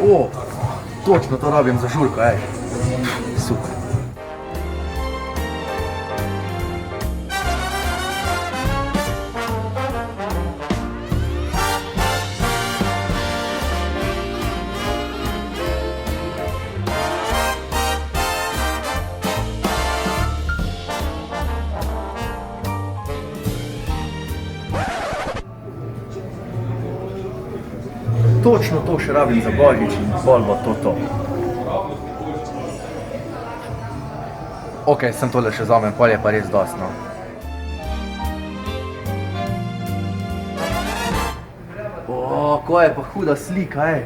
O, točno to rabim za žurko, ej. Super. Točno to še rabim za božič in pol bo to. Ok, sem tole še vzamem, pol je pa res dosti, no. O, ko je pa huda slika, ej.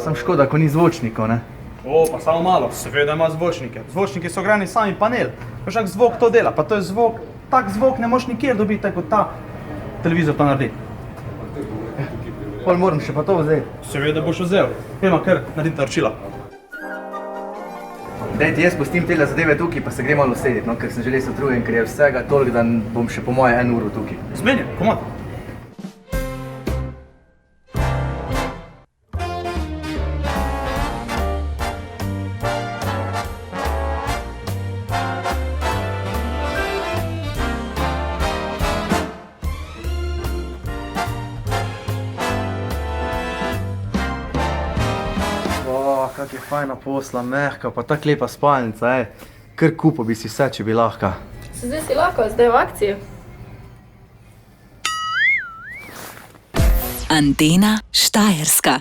Sem škoda, ko ni zvočnikov, ne. O, pa samo malo, seveda ima zvočnike. Zvočniki so grani sami panel. Veš, kak zvok to dela, pa to je zvok, tak zvok ne moš nikjer dobiti, tako kot ta televizor to naredi. Pol moram še pa to vzeti. Seveda boš vzel. Pejma kar, naredite naročila. Dajte, jaz pustim tele zadeve tukaj, pa se grem malo sedeti, no, ker sem že res utrujen, ker je vsega toliko, da bom še po moje 1 uro tukaj. Zmenjen, komod. Kak je fajna posla, mehka, pa tak lepa spalnica, ej. Kar kupo bi si vse, če bi lahko. Se zdaj si lahko, zdaj v akciji. Antena Štajerska.